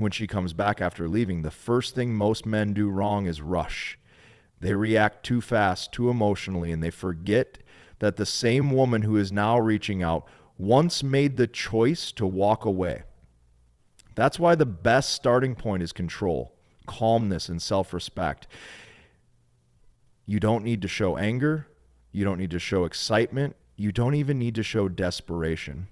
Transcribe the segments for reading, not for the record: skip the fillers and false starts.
when she comes back after leaving, the first thing most men do wrong is rush. They react too fast, too emotionally, and they forget that the same woman who is now reaching out once made the choice to walk away. That's why the best starting point is control, calmness, and self-respect. You don't need to show anger. You don't need to show excitement. You don't even need to show desperation.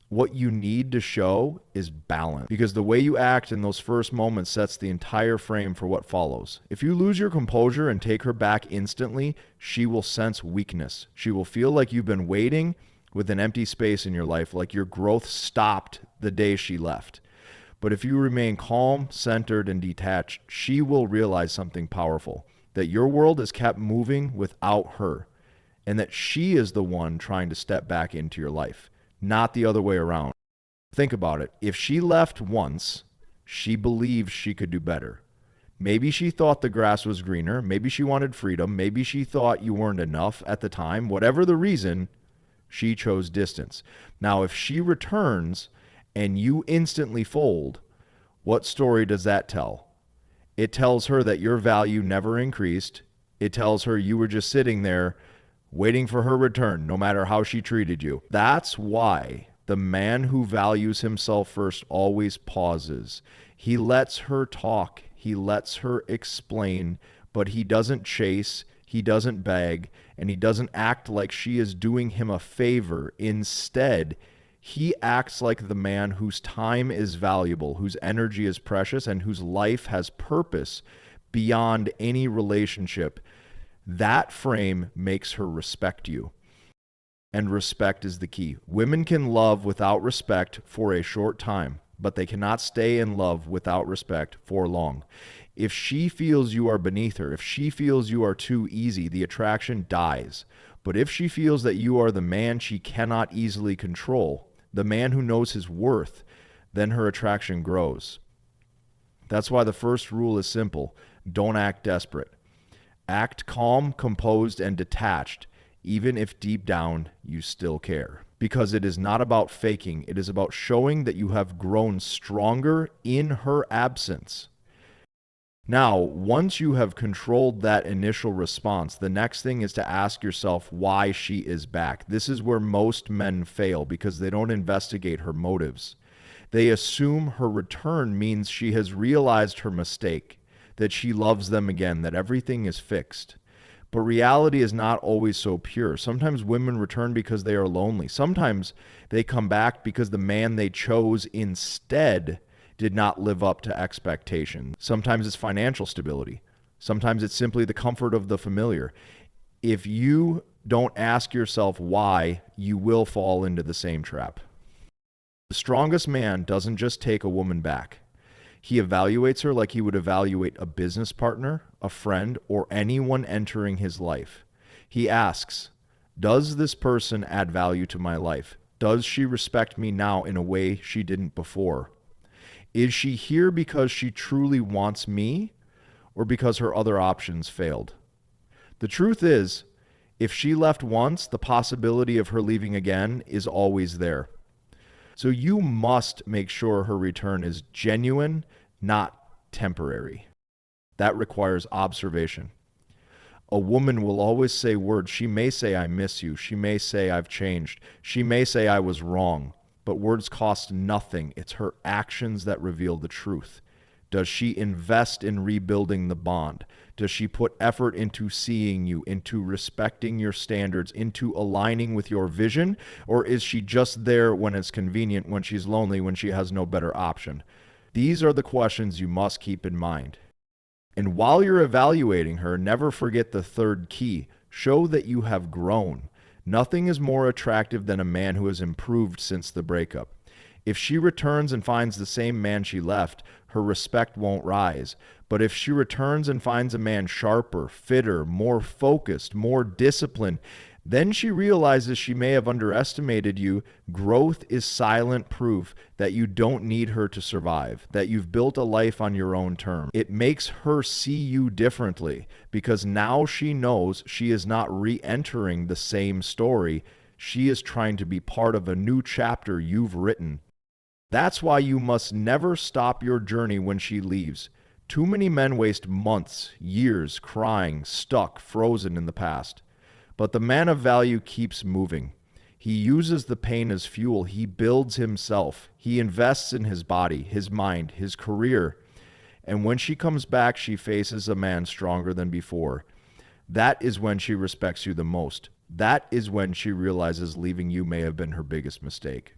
What you need to show is balance, because the way you act in those first moments sets the entire frame for what follows. If you lose your composure and take her back instantly, she will sense weakness. She will feel like you've been waiting with an empty space in your life, like your growth stopped the day she left. But if you remain calm, centered, and detached, she will realize something powerful, that your world is kept moving without her, and that she is the one trying to step back into your life, not the other way around. Think about it. If she left once, she believed she could do better. Maybe she thought the grass was greener. Maybe she wanted freedom. Maybe she thought you weren't enough at the time. Whatever the reason, she chose distance. Now, if she returns and you instantly fold, what story does that tell? It tells her that your value never increased. It tells her you were just sitting there waiting for her return, no matter how she treated you. That's why the man who values himself first always pauses. He lets her talk. He lets her explain, but he doesn't chase. He doesn't beg, and he doesn't act like she is doing him a favor. Instead, he acts like the man whose time is valuable, whose energy is precious, and whose life has purpose beyond any relationship. That frame makes her respect you. And respect is the key. Women can love without respect for a short time, but they cannot stay in love without respect for long. If she feels you are beneath her, if she feels you are too easy, the attraction dies. But if she feels that you are the man she cannot easily control, the man who knows his worth, then her attraction grows. That's why the first rule is simple. Don't act desperate. Act calm, composed, and detached, even if deep down you still care. Because it is not about faking. It is about showing that you have grown stronger in her absence. Now, once you have controlled that initial response, the next thing is to ask yourself why she is back. This is where most men fail, because they don't investigate her motives. They assume her return means she has realized her mistake, that she loves them again, that everything is fixed. But reality is not always so pure. Sometimes women return because they are lonely. Sometimes they come back because the man they chose instead did not live up to expectations. Sometimes it's financial stability. Sometimes it's simply the comfort of the familiar. If you don't ask yourself why, you will fall into the same trap. The strongest man doesn't just take a woman back. He evaluates her like he would evaluate a business partner, a friend, or anyone entering his life. He asks, does this person add value to my life? Does she respect me now in a way she didn't before? Is she here because she truly wants me, or because her other options failed? The truth is, if she left once, the possibility of her leaving again is always there. So you must make sure her return is genuine, not temporary. That requires observation. A woman will always say words. She may say, I miss you. She may say, I've changed. She may say, I was wrong. But words cost nothing. It's her actions that reveal the truth. Does she invest in rebuilding the bond? Does she put effort into seeing you, into respecting your standards, into aligning with your vision? Or is she just there when it's convenient, when she's lonely, when she has no better option? These are the questions you must keep in mind. And while you're evaluating her, never forget the third key. Show that you have grown. Nothing is more attractive than a man who has improved since the breakup. If she returns and finds the same man she left, her respect won't rise. But if she returns and finds a man sharper, fitter, more focused, more disciplined, then she realizes she may have underestimated you. Growth is silent proof that you don't need her to survive, that you've built a life on your own terms. It makes her see you differently because now she knows she is not re-entering the same story. She is trying to be part of a new chapter you've written. That's why you must never stop your journey when she leaves. Too many men waste months, years crying, stuck, frozen in the past. But the man of value keeps moving. He uses the pain as fuel. He builds himself. He invests in his body, his mind, his career. And when she comes back, she faces a man stronger than before. That is when she respects you the most. That is when she realizes leaving you may have been her biggest mistake.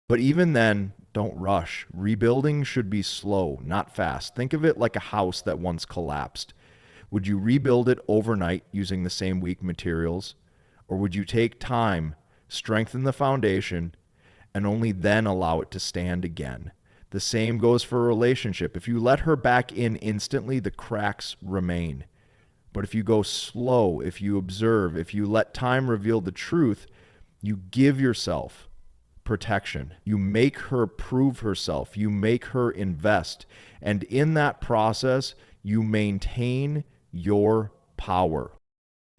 But even then, don't rush. Rebuilding should be slow, not fast. Think of it like a house that once collapsed. Would you rebuild it overnight using the same weak materials? Or would you take time, strengthen the foundation, and only then allow it to stand again? The same goes for a relationship. If you let her back in instantly, the cracks remain. But if you go slow, if you observe, if you let time reveal the truth, you give yourself protection. You make her prove herself. You make her invest. And in that process, you maintain your power.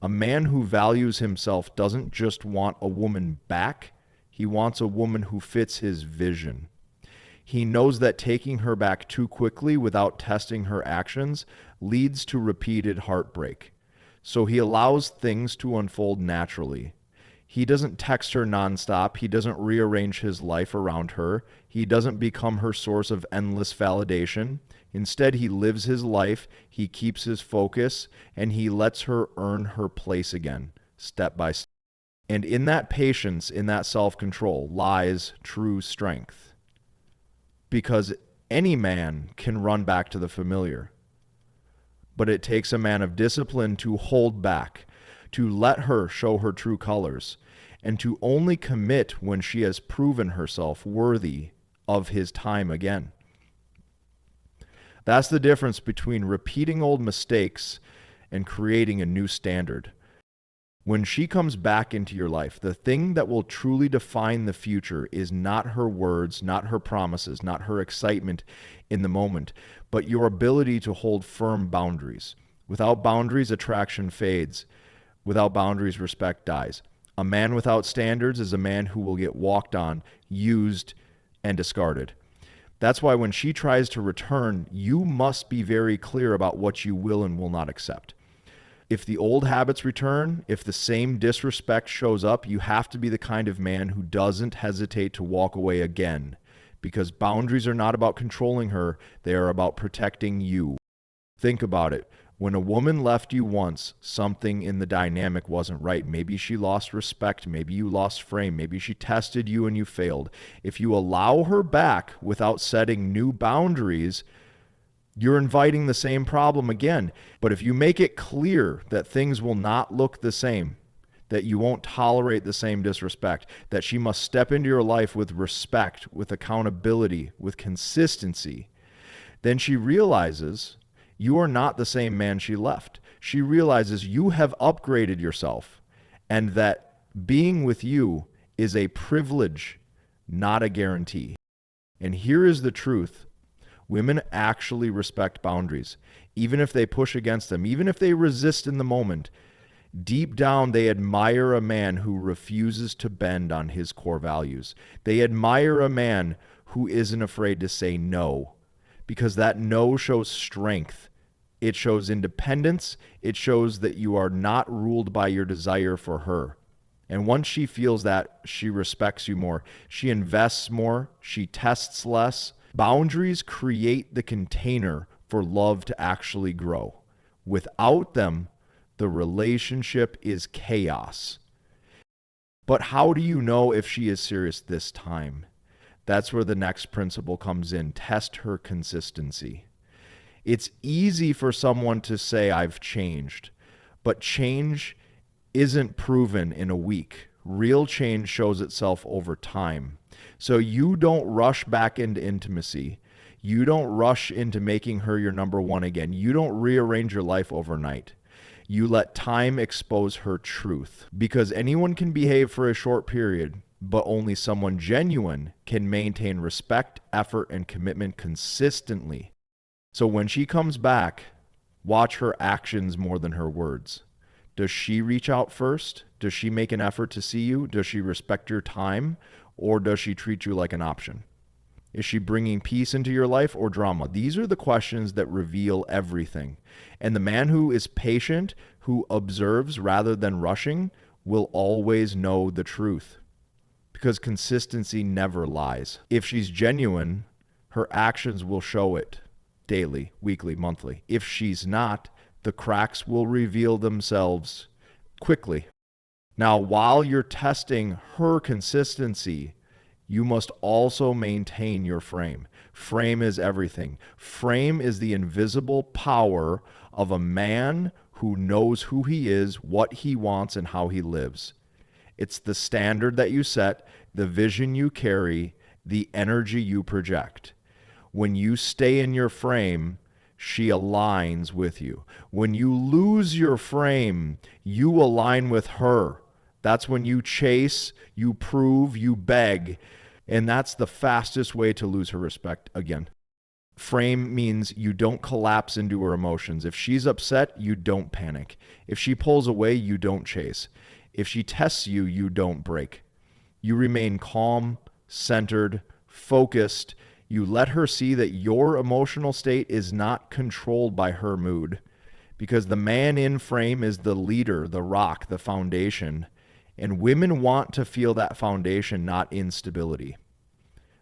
A man who values himself doesn't just want a woman back. He wants a woman who fits his vision. He knows that taking her back too quickly without testing her actions leads to repeated heartbreak. So he allows things to unfold naturally. He doesn't text her nonstop. He doesn't rearrange his life around her. He doesn't become her source of endless validation. Instead, he lives his life, he keeps his focus, and he lets her earn her place again, step by step. And in that patience, in that self-control, lies true strength. Because any man can run back to the familiar. But it takes a man of discipline to hold back, to let her show her true colors, and to only commit when she has proven herself worthy of his time again. That's the difference between repeating old mistakes and creating a new standard. When she comes back into your life, the thing that will truly define the future is not her words, not her promises, not her excitement in the moment, but your ability to hold firm boundaries. Without boundaries, attraction fades. Without boundaries, respect dies. A man without standards is a man who will get walked on, used, and discarded. That's why when she tries to return, you must be very clear about what you will and will not accept. If the old habits return, if the same disrespect shows up, you have to be the kind of man who doesn't hesitate to walk away again. Because boundaries are not about controlling her, they are about protecting you. Think about it. When a woman left you once, something in the dynamic wasn't right. Maybe she lost respect. Maybe you lost frame. Maybe she tested you and you failed. If you allow her back without setting new boundaries, you're inviting the same problem again. But if you make it clear that things will not look the same, that you won't tolerate the same disrespect, that she must step into your life with respect, with accountability, with consistency, then she realizes you are not the same man she left. She realizes you have upgraded yourself and that being with you is a privilege, not a guarantee. And here is the truth. Women actually respect boundaries, even if they push against them, even if they resist in the moment. Deep down, they admire a man who refuses to bend on his core values. They admire a man who isn't afraid to say no, because that no shows strength. It shows independence. It shows that you are not ruled by your desire for her. And once she feels that, she respects you more. She invests more. She tests less. Boundaries create the container for love to actually grow. Without them, the relationship is chaos. But how do you know if she is serious this time? That's where the next principle comes in. Test her consistency. It's easy for someone to say, I've changed, but change isn't proven in a week. Real change shows itself over time. So you don't rush back into intimacy. You don't rush into making her your number one again. You don't rearrange your life overnight. You let time expose her truth, because anyone can behave for a short period, but only someone genuine can maintain respect, effort, and commitment consistently. So when she comes back, watch her actions more than her words. Does she reach out first? Does she make an effort to see you? Does she respect your time? or does she treat you like an option? Is she bringing peace into your life or drama? These are the questions that reveal everything. And the man who is patient, who observes rather than rushing, will always know the truth, because consistency never lies. If she's genuine, her actions will show it daily, weekly, monthly. If she's not, the cracks will reveal themselves quickly. Now, while you're testing her consistency, you must also maintain your frame. Frame is everything. Frame is the invisible power of a man who knows who he is, what he wants, and how he lives. It's the standard that you set, the vision you carry, the energy you project. When you stay in your frame, she aligns with you. When you lose your frame, you align with her. That's when you chase, you prove, you beg. And that's the fastest way to lose her respect again. Frame means you don't collapse into her emotions. If she's upset, you don't panic. If she pulls away, you don't chase. If she tests you, you don't break. You remain calm, centered, focused. You let her see that your emotional state is not controlled by her mood, because the man in frame is the leader, the rock, the foundation. And women want to feel that foundation, not instability.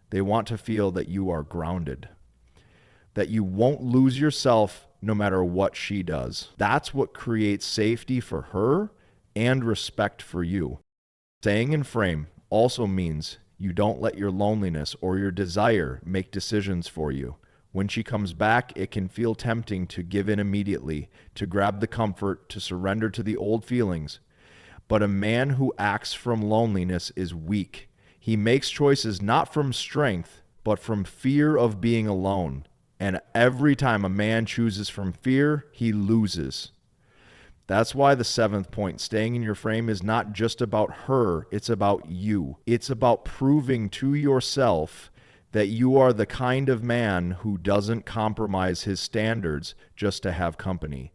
They want to feel that you are grounded, that you won't lose yourself no matter what she does. That's what creates safety for her and respect for you. Staying in frame also means you don't let your loneliness or your desire make decisions for you. When she comes back, it can feel tempting to give in immediately, to grab the comfort, to surrender to the old feelings. But a man who acts from loneliness is weak. He makes choices not from strength, but from fear of being alone. And every time a man chooses from fear, he loses. That's why the 7th point, staying in your frame, is not just about her, it's about you. It's about proving to yourself that you are the kind of man who doesn't compromise his standards just to have company.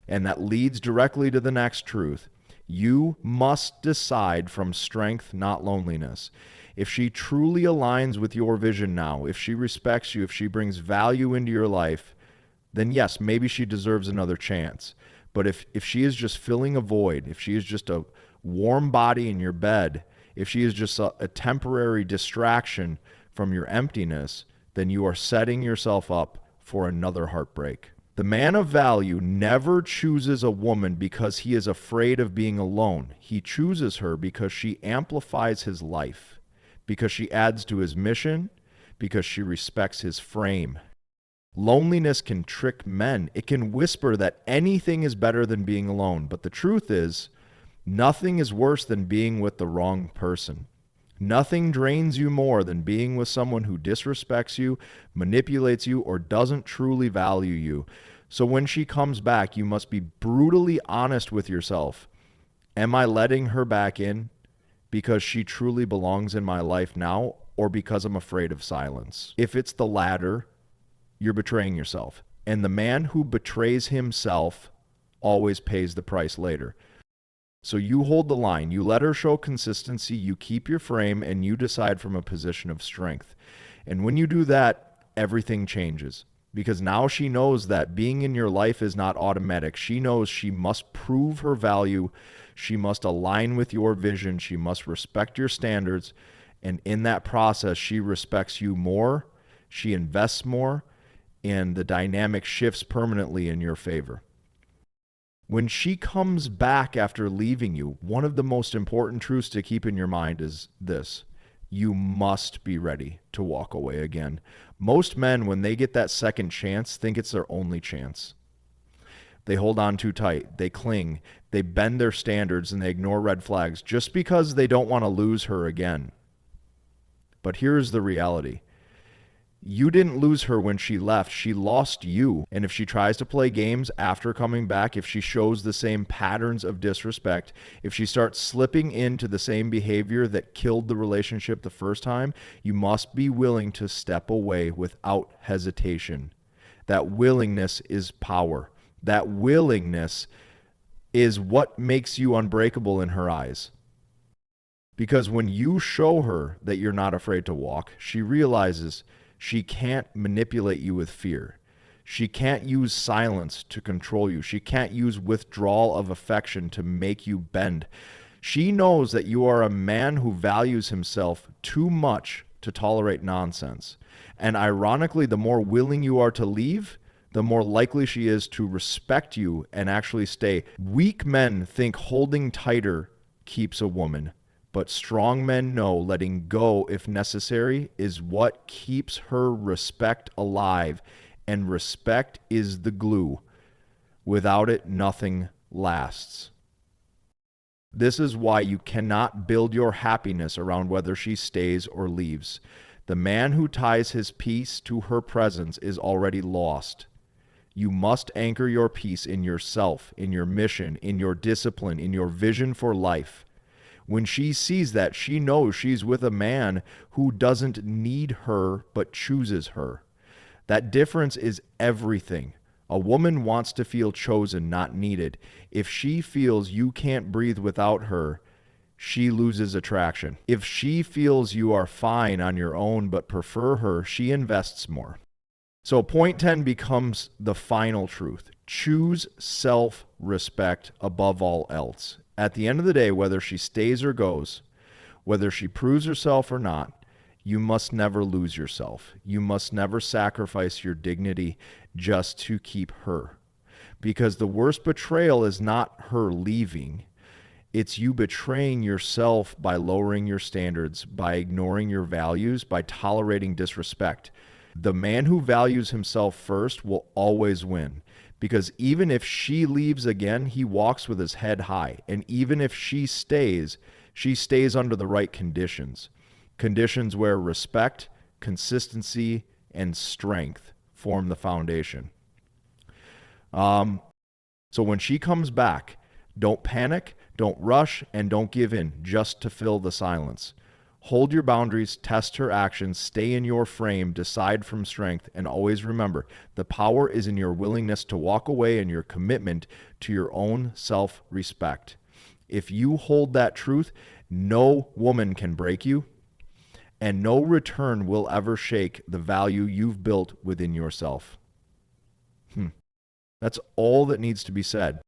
And that leads directly to the next truth. You must decide from strength, not loneliness. If she truly aligns with your vision now, if she respects you, if she brings value into your life, then yes, maybe she deserves another chance. But if she is just filling a void, if she is just a warm body in your bed, if she is just a temporary distraction from your emptiness, then you are setting yourself up for another heartbreak. The man of value never chooses a woman because he is afraid of being alone. He chooses her because she amplifies his life, because she adds to his mission, because she respects his frame. Loneliness can trick men. It can whisper that anything is better than being alone. But the truth is, nothing is worse than being with the wrong person. Nothing drains you more than being with someone who disrespects you, manipulates you, or doesn't truly value you. So when she comes back, you must be brutally honest with yourself. Am I letting her back in because she truly belongs in my life now, or because I'm afraid of silence? If it's the latter, you're betraying yourself. And the man who betrays himself always pays the price later. So you hold the line, you let her show consistency, you keep your frame, and you decide from a position of strength. And when you do that, everything changes. Because now she knows that being in your life is not automatic. She knows she must prove her value. She must align with your vision. She must respect your standards. And in that process, she respects you more. She invests more. And the dynamic shifts permanently in your favor. When she comes back after leaving you, one of the most important truths to keep in your mind is this: you must be ready to walk away again. Most men, when they get that second chance, think it's their only chance. They hold on too tight, they cling, they bend their standards, and they ignore red flags just because they don't want to lose her again. But here's the reality. You didn't lose her when she left. She lost you. And if she tries to play games after coming back, if she shows the same patterns of disrespect, if she starts slipping into the same behavior that killed the relationship the first time, you must be willing to step away without hesitation. That willingness is power. That willingness is what makes you unbreakable in her eyes. Because when you show her that you're not afraid to walk, she realizes she can't manipulate you with fear. She can't use silence to control you. She can't use withdrawal of affection to make you bend. She knows that you are a man who values himself too much to tolerate nonsense. And ironically, the more willing you are to leave, the more likely she is to respect you and actually stay. Weak men think holding tighter keeps a woman, but strong men know letting go, if necessary, is what keeps her respect alive. And respect is the glue. Without it, nothing lasts. This is why you cannot build your happiness around whether she stays or leaves. The man who ties his peace to her presence is already lost. You must anchor your peace in yourself, in your mission, in your discipline, in your vision for life. When she sees that, she knows she's with a man who doesn't need her but chooses her. That difference is everything. A woman wants to feel chosen, not needed. If she feels you can't breathe without her, she loses attraction. If she feels you are fine on your own but prefer her, she invests more. So point 10 becomes the final truth. Choose self-respect above all else. At the end of the day, whether she stays or goes, whether she proves herself or not, you must never lose yourself. You must never sacrifice your dignity just to keep her. Because the worst betrayal is not her leaving. It's you betraying yourself by lowering your standards, by ignoring your values, by tolerating disrespect. The man who values himself first will always win. Because even if she leaves again, he walks with his head high. And even if she stays under the right conditions. Conditions where respect, consistency, and strength form the foundation. So when she comes back, don't panic, don't rush, and don't give in just to fill the silence. Hold your boundaries, test her actions, stay in your frame, decide from strength, and always remember, the power is in your willingness to walk away and your commitment to your own self-respect. If you hold that truth, no woman can break you, and no return will ever shake the value you've built within yourself. That's all that needs to be said.